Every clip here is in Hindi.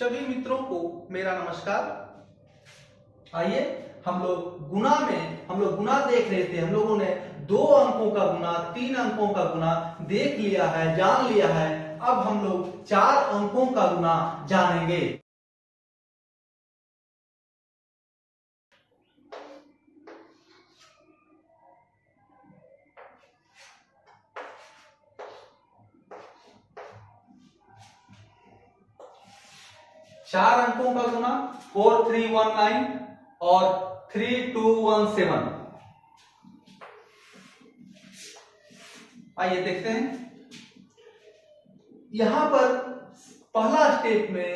सभी मित्रों को मेरा नमस्कार। आइए हम लोग गुना देख रहे थे। हम लोगों ने 2 अंकों का गुना, 3 अंकों का गुना देख लिया है, जान लिया है। अब हम लोग 4 अंकों का गुना जानेंगे। चार अंकों का गुना 4319 और 3217। आइए देखते हैं। यहां पर पहला स्टेप में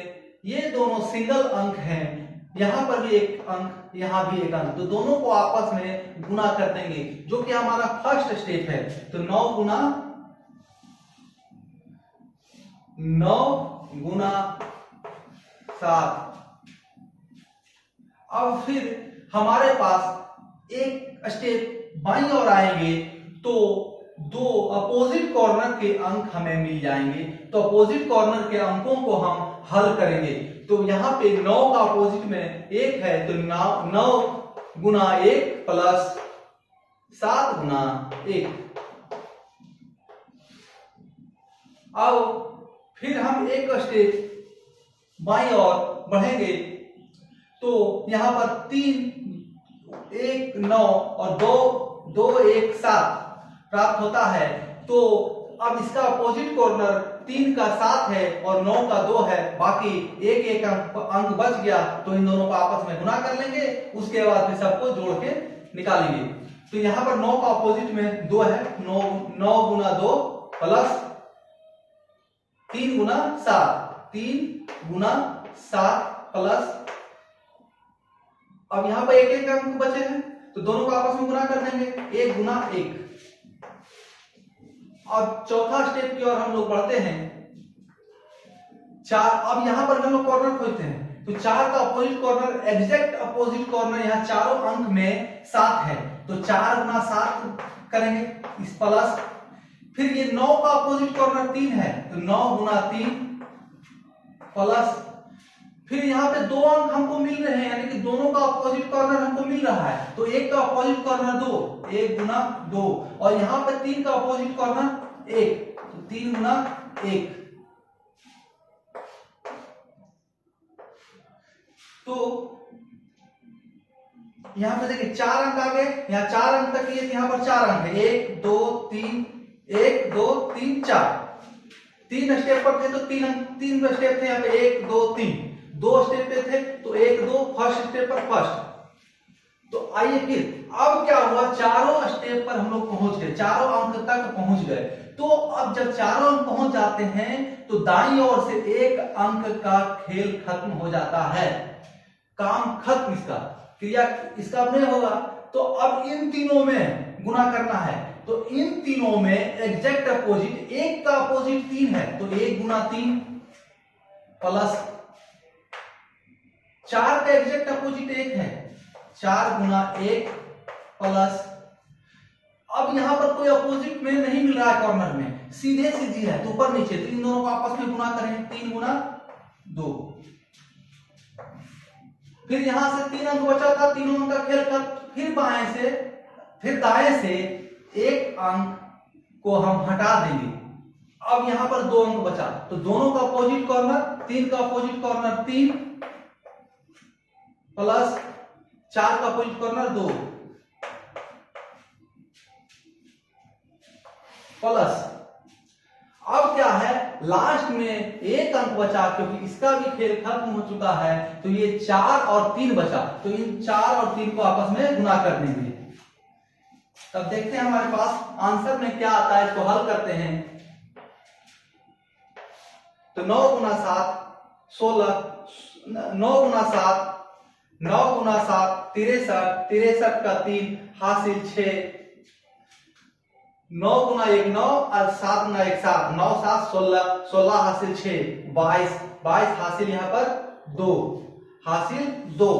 ये दोनों सिंगल अंक हैं। यहां पर भी एक अंक, यहां भी एक अंक, तो दोनों को आपस में गुना कर देंगे, जो कि हमारा फर्स्ट स्टेप है। तो 9 गुना 7। अब फिर हमारे पास एक स्टेप बाईं ओर आएंगे तो 2 अपोजिट कॉर्नर के अंक हमें मिल जाएंगे। तो अपोजिट कॉर्नर के अंकों को हम हल करेंगे। तो यहाँ पे 9 का अपोजिट में 1 है, तो 9 गुना 1 प्लस 7 गुना 1। अब फिर हम एक स्टेप बाईं ओर बढ़ेंगे तो यहां पर 3 1 9 और 2 1 7 प्राप्त होता है। तो अब इसका अपोजिट कॉर्नर 3 का 7 है और 9 का 2 है। बाकी एक अंक बच गया, तो इन दोनों को आपस में गुना कर लेंगे। उसके बाद फिर सबको जोड़ के निकालेंगे। तो यहां पर 9 का अपोजिट में 2 है, 9 गुना 2 प्लस 3 गुना 7, 3 गुना 7 प्लस, अब यहां पर एक अंक बचे हैं तो दोनों को आपस में गुना कर देंगे, 1 गुना 1। अब चौथा स्टेप की ओर हम लोग बढ़ते हैं। 4, अब यहां पर हम लोग कॉर्नर खोजते हैं। तो 4 का opposite corner, exact opposite corner यहां चारों अंक में 7 है, तो 4 गुना 7 करेंगे इस प्लस। फिर ये 9 का अपोजिट कॉर्नर 3 है, तो 9 गुना 3 प्लस। फिर यहाँ पे 2 अंक हमको मिल रहे हैं, यानी कि दोनों का अपोजिट कॉर्नर हमको मिल रहा है। तो 1 का अपोजिट कॉर्नर 2, 1 गुना 2, और यहाँ पे 3 का अपोजिट कॉर्नर 1, तो 3 गुना 1। तो यहाँ पे देखिए 4 अंक आ गए। यहाँ 4 अंक तक ये, यहाँ पर 4 अंक है, 1 2 3, 1 2 3 4। 3 स्टेप पर थे तो 3 स्टेप थे यहाँ पे, 1 2 3। 2 स्टेप पे थे तो 1 2 फर्स्ट स्टेप पर फर्स्ट। तो आइए फिर अब क्या हुआ, चारों स्टेप पर हम लोग पहुंच गए, चारों अंक तक पहुंच गए। तो अब जब चारों अंक पहुंच जाते हैं तो दाईं ओर से एक अंक का खेल खत्म हो जाता है, काम खत्म, इसका क्रिया इसका नहीं होगा। तो अब इन तीनों में गुना करना है। तो इन तीनों में एग्जैक्ट अपोजिट, 1 का अपोजिट 3 है, तो 1 गुना 3 प्लस 4 का एग्जैक्ट अपोजिट 1 है, 4 गुना 1 प्लस। अब यहां पर कोई अपोजिट में नहीं मिल रहा है कॉर्नर में, सीधे सीधी है, तो ऊपर नीचे, तो इन दोनों को आपस में गुना करें, 3 गुना 2। फिर यहां से 3 अंक बचा था, तीनों अंक का खेल कर फिर दाएं से एक अंक को हम हटा देंगे। अब यहां पर 2 अंक बचा, तो दोनों का अपोजिट कॉर्नर, 3 का अपोजिट कॉर्नर 3 प्लस 4 का अपोजिट कॉर्नर 2 प्लस। अब क्या है, लास्ट में एक अंक बचा, क्योंकि इसका भी खेल खत्म हो चुका है, तो ये 4 और 3 बचा। तो इन 4 और 3 को आपस में गुना कर देंगे। तब देखते हैं हमारे पास आंसर में क्या आता है, इसको हल करते हैं। तो 9 गुना 7 16, 9 गुना 7 9 गुना 7 63, 63 का 3 हासिल 6, 9 गुना 1 9 और 7 गुना 1 7, 9 7 16, 16 हासिल 6 22, 22 हासिल यहाँ पर 2, हासिल 2।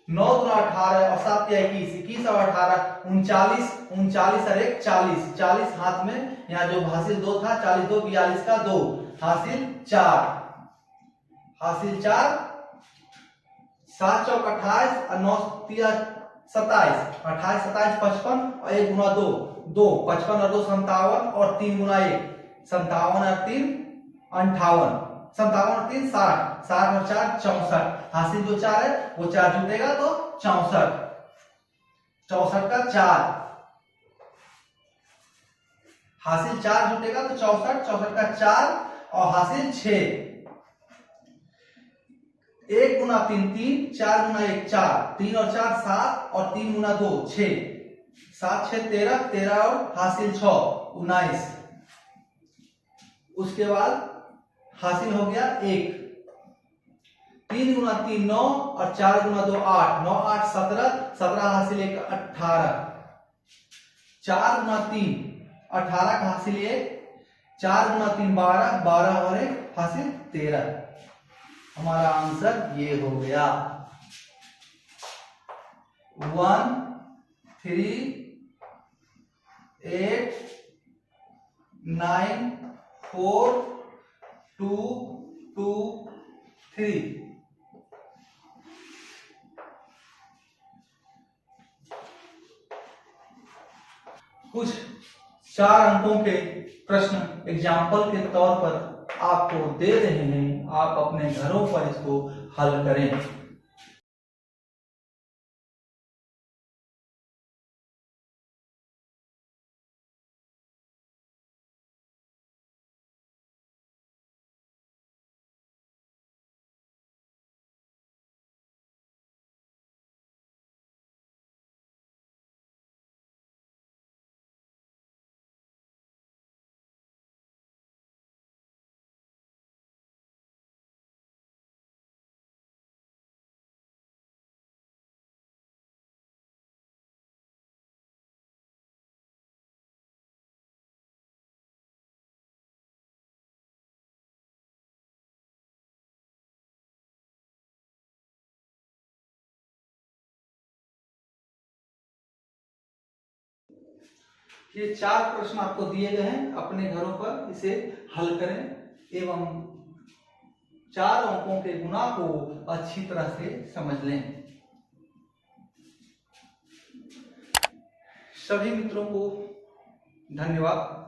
9 गुना 18 और 7 या 21, 21 और 18 39, 39 और 1 40, 40 हाथ में, यहाँ जो हासिल 2 था, 40 2 42 का 2 हासिल 4, हासिल 4, 7 चौक 28 और 9 तिया 27, 28 27 55 और 1 गुना 2 2, 55 और 2 57 और 3 गुना 1 57 और 3 58, 57 और 3 60, 60 और 4 64, हासिल जो 4 है वो 4 जुटेगा तो 64, 64 का 4, हासिल 4 जुटेगा तो 64, 64 का 4 और हासिल 6, 1 गुना 3 3, 4 गुना 1 4, 3 और 4 7 और 3 गुना 2 6, 7 6 13, 13 और हासिल 6 19, उसके बाद हासिल हो गया 1, 3 गुना 3 9 और 4 गुना 2 8, 9 8 17, 17 हासिल 1 18, 4 गुना 3 18 का हासिल 1, 4 गुना 3 12, 12 और 1 हासिल 13, हमारा आंसर ये हो गया 1 3 8 9 4 2 2 3। कुछ 4 अंकों के प्रश्न एग्जाम्पल के तौर पर आपको दे रहे हैं, आप अपने घरों पर इसको हल करें। ये 4 प्रश्न आपको दिए गए हैं, अपने घरों पर इसे हल करें एवं 4 अंकों के गुणा को अच्छी तरह से समझ लें। सभी मित्रों को धन्यवाद।